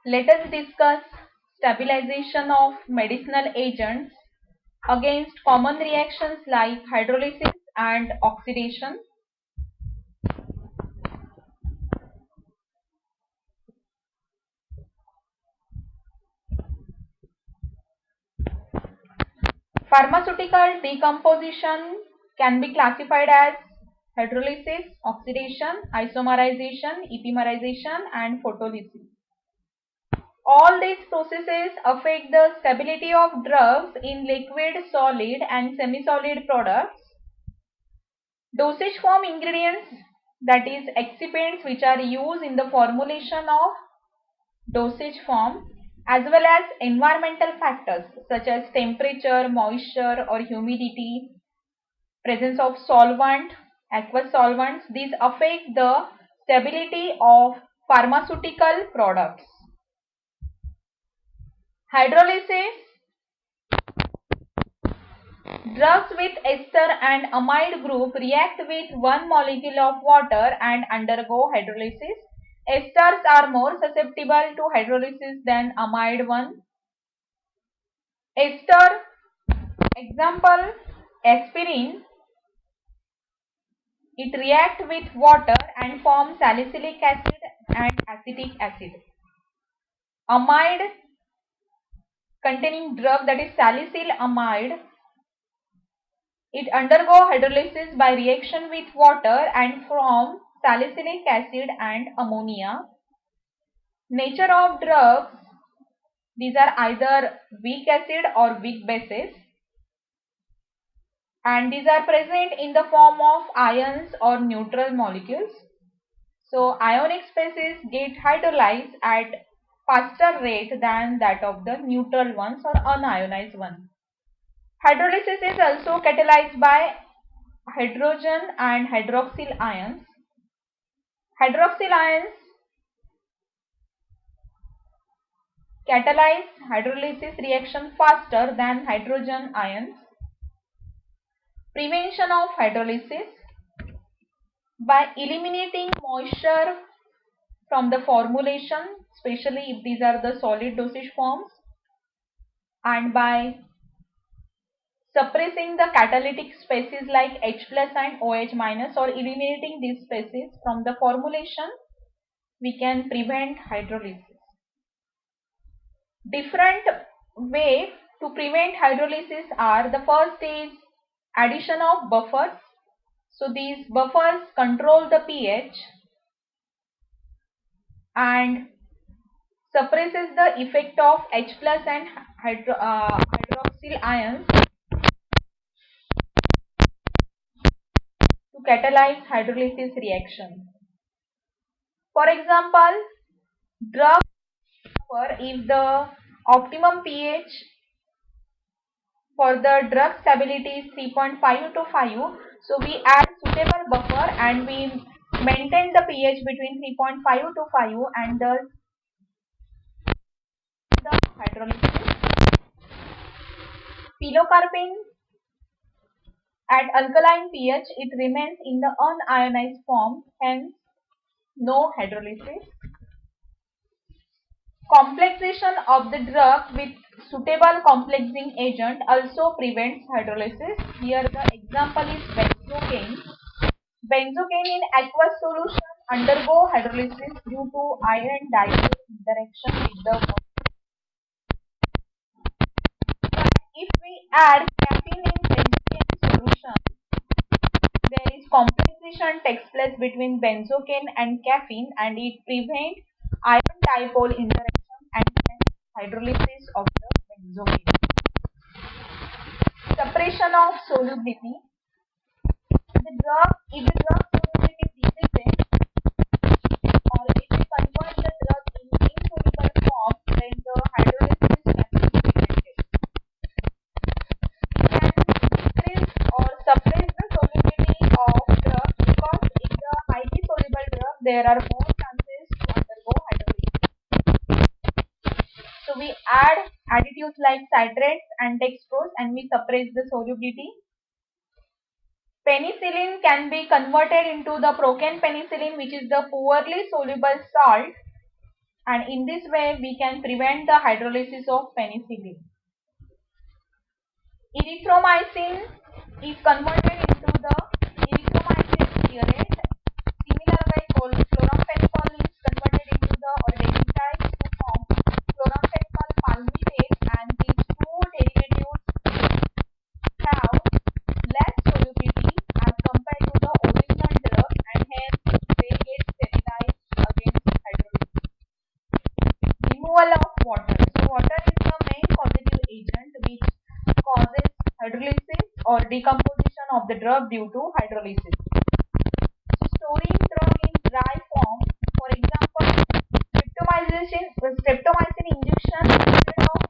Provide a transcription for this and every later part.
Let us discuss stabilization of medicinal agents against common reactions like hydrolysis and oxidation. Pharmaceutical decomposition can be classified as hydrolysis, oxidation, isomerization, epimerization, and photolysis. All these processes affect the stability of drugs in liquid, solid, and semi-solid products. Dosage form ingredients, that is excipients which are used in the formulation of dosage form, as well as environmental factors such as temperature, moisture or humidity, presence of solvent, aqueous solvents, these affect the stability of pharmaceutical products. Hydrolysis: drugs with ester and amide group react with one molecule of water and undergo hydrolysis. Esters are more susceptible to hydrolysis than amide one. Ester, example aspirin, it reacts with water and forms salicylic acid and acetic acid. Amide containing drug, that is salicylamide, it undergo hydrolysis by reaction with water and form salicylic acid and ammonia. Nature of drugs: these are either weak acid or weak bases, and these are present in the form of ions or neutral molecules. So ionic species get hydrolyzed at faster rate than that of the neutral ones or unionized ones. Hydrolysis is also catalyzed by hydrogen and hydroxyl ions. Hydroxyl ions catalyze hydrolysis reaction faster than hydrogen ions. Prevention of hydrolysis: by eliminating moisture from the formulation, especially if these are the solid dosage forms, and by suppressing the catalytic species like H plus and OH minus, or eliminating these species from the formulation, we can prevent hydrolysis. Different way to prevent hydrolysis are: the first is addition of buffers. So these buffers control the pH and suppresses the effect of H plus and hydroxyl ions to catalyze hydrolysis reaction. For example, drug buffer, if the optimum pH for the drug stability is 3.5 to 5, so we add suitable buffer and we maintain the pH between 3.5 to 5 and the hydrolysis. Pilocarpine, at alkaline pH it remains in the unionized form, hence no hydrolysis. Complexation of the drug with suitable complexing agent also prevents hydrolysis. Here the example is benzocaine. Benzocaine in aqueous solution undergo hydrolysis due to iron dipole interaction with the water. But if we add caffeine in benzocaine solution, there is complexation takes place between benzocaine and caffeine and it prevents iron dipole interaction and hence hydrolysis of the benzocaine. Suppression of solubility. If the drug solubility decreases or if we convert the drug in insoluble form, then the hydrolysis can be prevented. We can decrease or suppress the solubility of drug because in the highly soluble drug there are more chances to undergo hydrolysis. So we add additives like citrates and dextrose and we suppress the solubility. Penicillin can be converted into the procaine-penicillin, which is the poorly soluble salt, and in this way we can prevent the hydrolysis of penicillin. Erythromycin is converted into the erythromycin stearate. Similar way, chloramphenicol is converted into the or dextrose to form chloramphenicol palmitate, and these two derivatives have less solubility as compared to the original drug, and hence they get sterilized against hydrolysis. Removal of water. So water is the main causative agent which causes hydrolysis or decomposition of the drug due to hydrolysis. Storing drug in dry form, for example, streptomycin injection, instead of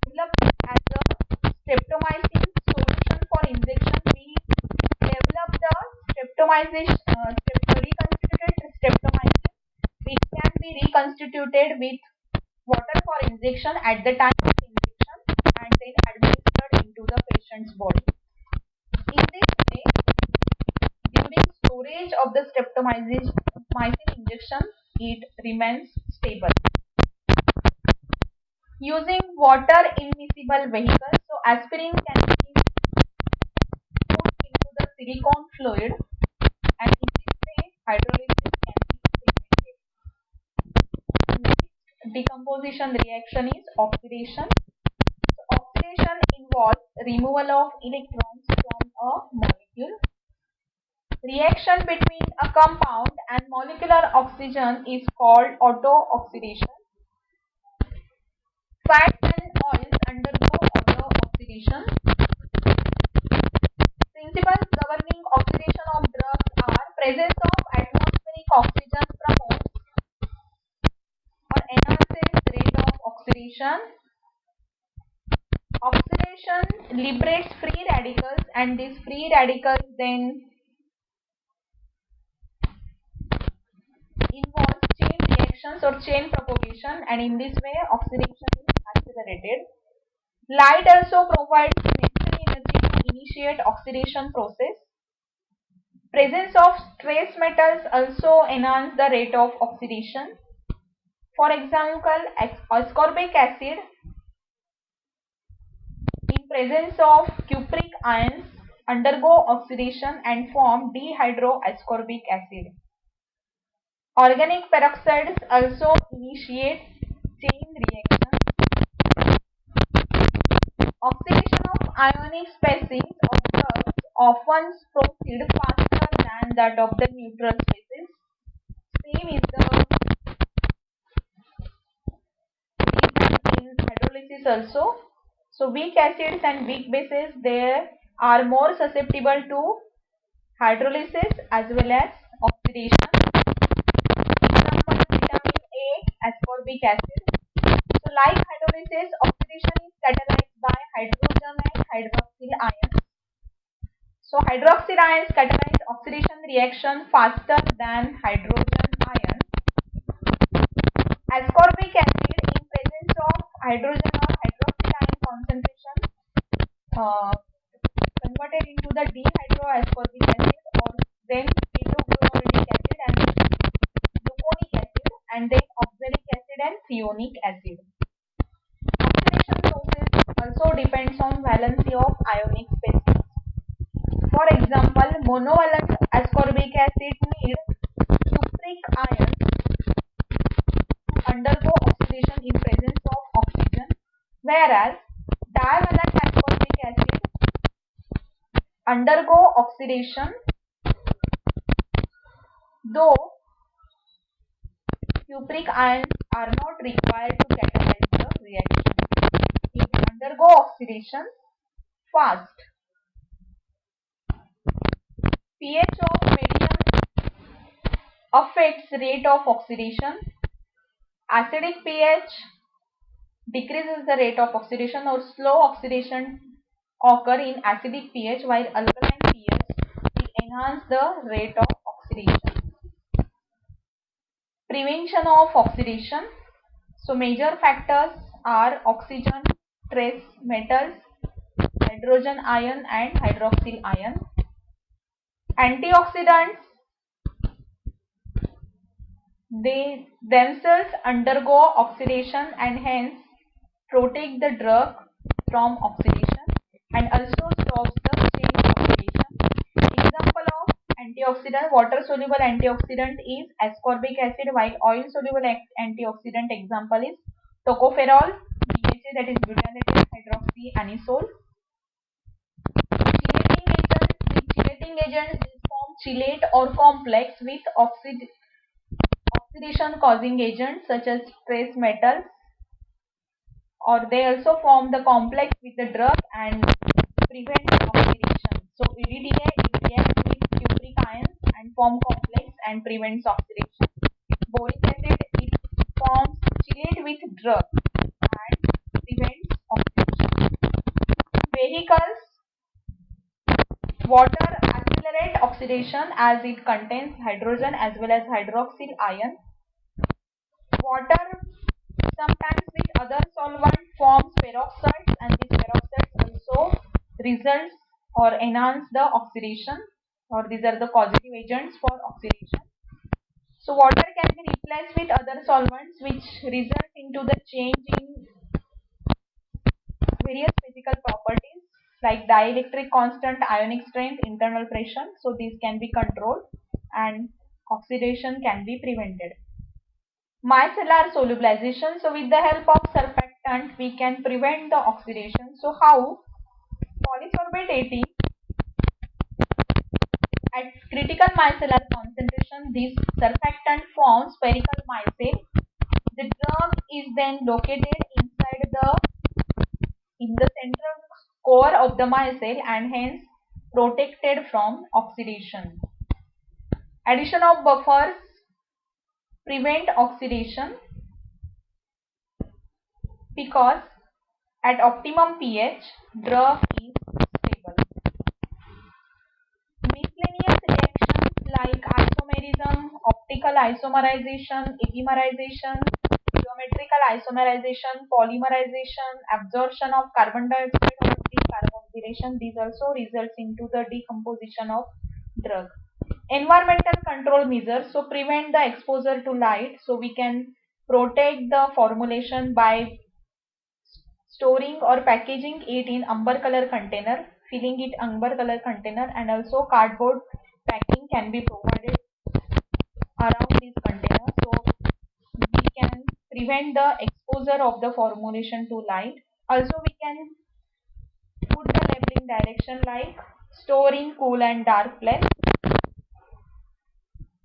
developed as a streptomycin solution for injection, we develop the reconstituted streptomycin, which can be reconstituted with water for injection at the time of injection and then administered into the patient's body. In this way, during storage of the streptomycin injection, it remains stable. Using water immiscible vehicles, so aspirin can be put into the silicone fluid, and in this way hydrolysis can be prevented. Next decomposition reaction is oxidation. So oxidation involves removal of electrons from a molecule. Reaction between a compound and molecular oxygen is called auto-oxidation. Fats and oils undergo auto-oxidation. Principles governing oxidation of drugs are presence of atmospheric oxygen promotes or enhances rate of oxidation. Oxidation liberates free radicals, and these free radicals then involves chain reactions or chain propagation, and in this way oxidation is accelerated. Light also provides necessary energy to initiate oxidation process. Presence of trace metals also enhance the rate of oxidation. For example, ascorbic acid in presence of cupric ions undergo oxidation and form dihydroascorbic acid. Organic peroxides also initiate chain reactions. Oxidation of ionic species of drugs often proceed faster than that of the neutral species. Same is the reason in hydrolysis also. So weak acids and weak bases, they are more susceptible to hydrolysis as well as oxidation. Example, vitamin A, ascorbic acid. So like hydrolysis, oxidation is catalyzed by hydrogen and hydroxyl ions. So hydroxyl ions catalyze oxidation reaction faster than hydrogen ions. Ascorbic acid in presence of hydrogen or hydroxyl ion concentration converted into the dihydroascorbic acid, or then hydrochloric acid and gluconic acid, and then oxalic acid and thionic acid. Oxidation process also depends on valency of ionic species. For example, monovalent ascorbic acid need cupric ions to undergo oxidation in presence of oxygen, whereas divalent ascorbic acid undergo oxidation though cupric ions are not required to catalyze the reaction. It undergo oxidation fast. pH of medium affects rate of oxidation. Acidic pH decreases the rate of oxidation, or slow oxidation occur in acidic pH, while alkaline pH will enhance the rate of oxidation. Prevention of oxidation. So major factors are oxygen, trace metals, hydrogen ion and hydroxyl ion. Antioxidants, they themselves undergo oxidation and hence protect the drug from oxidation and also stops the chain propagation. Example of antioxidant, water soluble antioxidant is ascorbic acid, while oil soluble antioxidant example is tocopherol, BHA, that is butylated hydroxyanisole. Chelating agents, these form chelate or complex with oxidation causing agents such as trace metals, or they also form the complex with the drug and prevent oxidation. So EDTA, it reacts with cupric ions and form complex and prevents oxidation. Boric acid, it forms chelate with drug and prevents oxidation. Vehicles, water accelerate oxidation as it contains hydrogen as well as hydroxyl ion. Water sometimes with other solvent forms peroxides, and these peroxides also results or enhance the oxidation, or these are the causative agents for oxidation. So water can be replaced with other solvents which result into the change in various physical properties like dielectric constant, ionic strength, internal pressure. So these can be controlled and oxidation can be prevented. Micellar solubilization. So with the help of surfactant we can prevent the oxidation. So how? Polysorbate 80 at critical micellar concentration, this surfactant forms spherical micelle. The drug is then located in the central core of the micelle and hence protected from oxidation. Addition of buffers prevent oxidation because at optimum pH drug is stable. Miscellaneous reactions like isomerism, optical isomerization, epimerization, geometrical isomerization, polymerization, absorption of carbon dioxide or decarboxylation, these also results into the decomposition of drug. Environmental control measures, so prevent the exposure to light, so we can protect the formulation by storing or packaging it in amber color container, filling it amber color container, and also cardboard packing can be provided around this container, so we can prevent the exposure of the formulation to light. Also we can put the labeling direction like store in cool and dark place.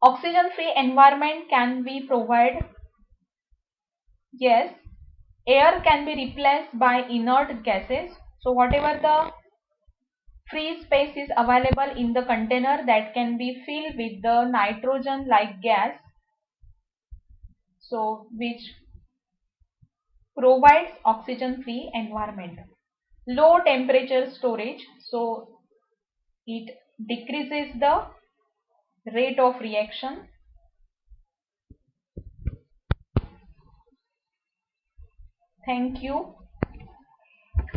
Oxygen free environment can be provided. Yes, air can be replaced by inert gases. So whatever the free space is available in the container, that can be filled with the nitrogen like gas, so which provides oxygen free environment. Low temperature storage, so it decreases the rate of reaction. Thank you.